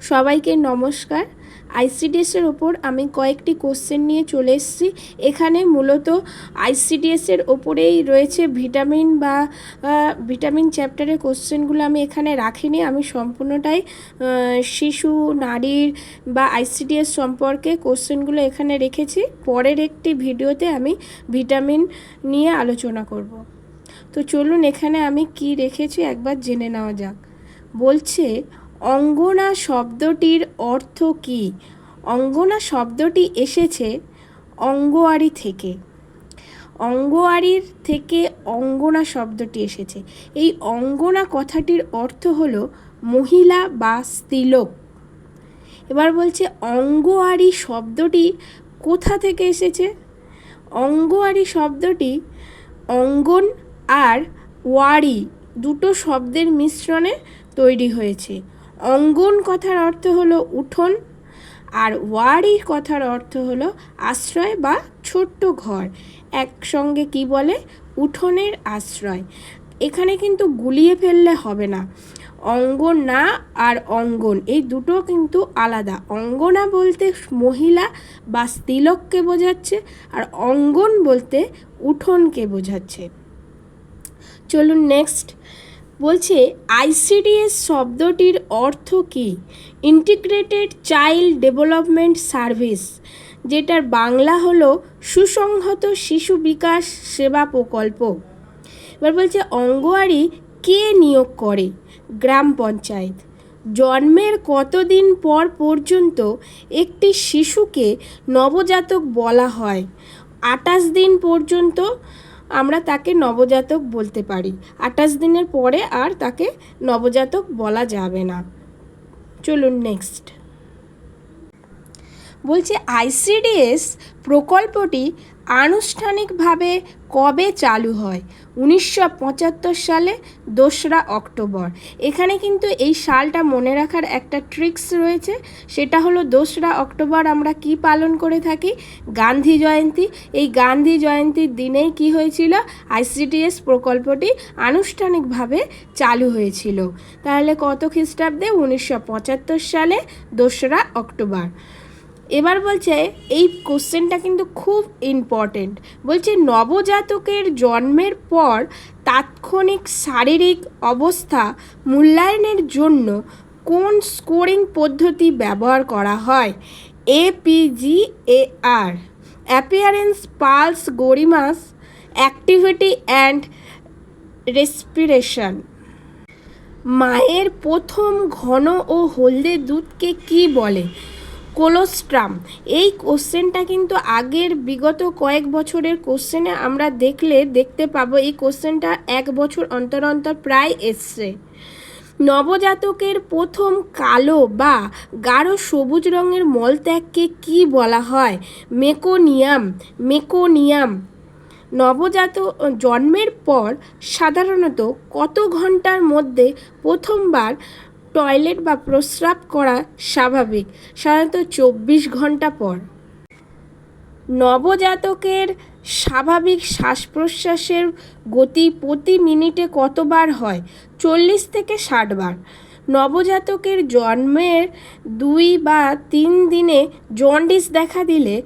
সবাইকে নমস্কার। আইসিডিএসের ওপর আমি কয়েকটি কোশ্চেন নিয়ে চলে এসেছি। এখানে মূলত আইসিডিএসের ওপরেই রয়েছে ভিটামিন চ্যাপ্টারের কোশ্চেনগুলো আমি এখানে রাখিনি। আমি সম্পূর্ণটাই শিশু, নারীর বা আইসিডিএস সম্পর্কে কোশ্চেনগুলো এখানে রেখেছি। পরের একটি ভিডিওতে আমি ভিটামিন নিয়ে আলোচনা করব। তো চলুন এখানে আমি কি রেখেছি একবার জেনে নেওয়া যাক। বলছে অঙ্গনা শব্দটির অর্থ কী? অঙ্গনা শব্দটি এসেছে অঙ্গোয়ারি থেকে। অঙ্গোয়ারির থেকে অঙ্গনা শব্দটি এসেছে। এই অঙ্গনা কথাটির অর্থ হলো মহিলা বা স্ত্রীলোক। এবার বলছে অঙ্গোয়ারি শব্দটি কোথা থেকে এসেছে? অঙ্গোয়ারি শব্দটি অঙ্গন আর ওয়ারি দুটো শব্দের মিশ্রণে তৈরি হয়েছে। অঙ্গন কথার অর্থ হলো উঠোন, আর ওয়ারি কথার অর্থ হলো আশ্রয় বা ছোট্ট ঘর। একসঙ্গে কি বলে? উঠোনের আশ্রয়। এখানে কিন্তু গুলিয়ে ফেললে হবে না। অঙ্গনা আর অঙ্গন এই দুটো কিন্তু আলাদা। অঙ্গনা বলতে মহিলা বা স্ত্রীলোককে বোঝাচ্ছে, আর অঙ্গন বলতে উঠোনকে বোঝাচ্ছে। চলুন নেক্সট। বলছে আইসিডিএস শব্দটির অর্থ কী? ইন্টিগ্রেটেড চাইল্ড ডেভেলপমেন্ট সার্ভিস, যেটার বাংলা হলো সুসংহত শিশু বিকাশ সেবা প্রকল্প। এবার বলছে অঙ্গওয়ারি কে নিয়োগ করে? গ্রাম পঞ্চায়েত। জন্মের কতদিন পর পর্যন্ত একটি শিশুকে নবজাতক বলা হয়? 28 দিন পর্যন্ত আমরা তাকে নবজাতক বলতে পারি। 28 দিনের পরে আর তাকে নবজাতক বলা যাবে না। চলুন নেক্সট। বলছে আইসিডিএস প্রকল্পটি আনুষ্ঠানিকভাবে কবে চালু হয়? 1975 সালে 2রা অক্টোবর। এখানে কিন্তু এই সালটা মনে রাখার একটা ট্রিক্স রয়েছে, সেটা হলো 2রা অক্টোবর আমরা কি পালন করে থাকি? গান্ধী জয়ন্তী। এই গান্ধী জয়ন্তীর দিনেই কি হয়েছিল? আইসিডিএস প্রকল্পটি আনুষ্ঠানিকভাবে চালু হয়েছিল। তাহলে কত খ্রিস্টাব্দে? 1975 সালে 2রা অক্টোবর। এবার বলছে এই কোশ্চেনটা কিন্তু খুব ইম্পর্টেন্ট। বলছে নবজাতকের জন্মের পর তাৎক্ষণিক শারীরিক অবস্থা মূল্যায়নের জন্য কোন স্কোরিং পদ্ধতি ব্যবহার করা হয়? APGAR, appearance, pulse, grimace, activity and respiration. মায়ের প্রথম ঘন ও হলদে দুধকে কি বলে? কোলোস্ট্রাম। এই কোশ্চেনটা কিন্তু আগের বিগত কয়েক বছরের কোশ্চেনে আমরা দেখতে পাবো। এই কোশ্চেনটা 1 বছর অন্তর অন্তর প্রায় এসছে। নবজাতকের প্রথম কালো বা গাঢ় সবুজ রঙের মলত্যাগকে কি বলা হয়? মেকোনিয়াম। নবজাতক জন্মের পর সাধারণত কত ঘন্টার মধ্যে প্রথমবার টয়লেট বা প্রস্রাব করা স্বাভাবিক? সাধারণত 24 ঘন্টা পর। নবজাতকের স্বাভাবিক শ্বাস প্রশ্বাসের গতি প্রতি মিনিটে কতবার হয়? 40 থেকে 60 বার। নবজাতকের জন্মের 2 বা 3 দিনে জন্ডিস দেখা দিলে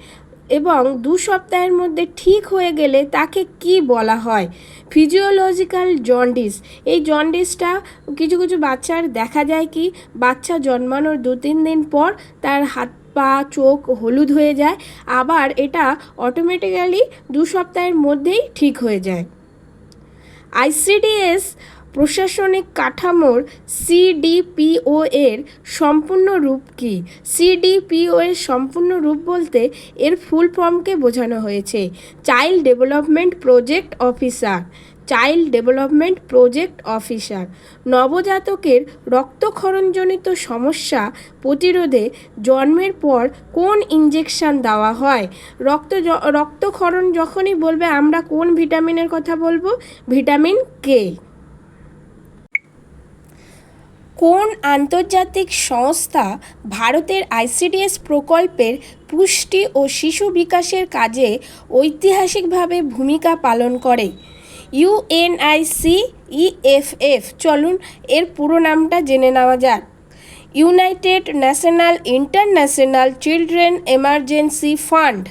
এবং 2 সপ্তাহের মধ্যে ঠিক হয়ে গেলে তাকে কি বলা হয়? Physiological jaundice. এই জন্ডিসটা কিছু কিছু বাচ্চার দেখা যায় কি? বাচ্চা জন্মানোর 2-3 দিন পর তার হাত পা চোখ হলুদ হয়ে যায়, আবার এটা অটোমেটিক্যালি 2 সপ্তাহের মধ্যেই ঠিক হয়ে যায়। আইসিডিএস প্রশাসনিক কাঠামোর CDPO এর সম্পূর্ণ রূপ কী? CDPO এর সম্পূর্ণ রূপ বলতে এর ফুল ফর্মকে বোঝানো হয়েছে child development project officer. Child development project officer. নবজাতকের রক্তক্ষরণজনিত সমস্যা প্রতিরোধে জন্মের পর কোন ইনজেকশন দেওয়া হয়? রক্তক্ষরণ যখনই বলবে আমরা কোন ভিটামিনের কথা বলবো? Vitamin K. কোন আন্তর্জাতিক সংস্থা ভারতের আইসিডিএস প্রকল্পের পুষ্টি ও শিশু বিকাশের কাজে ঐতিহাসিকভাবে ভূমিকা পালন করে? UNICEF। চলুন এর পুরো নামটা জেনে নেওয়া যাক। United national international children emergency fund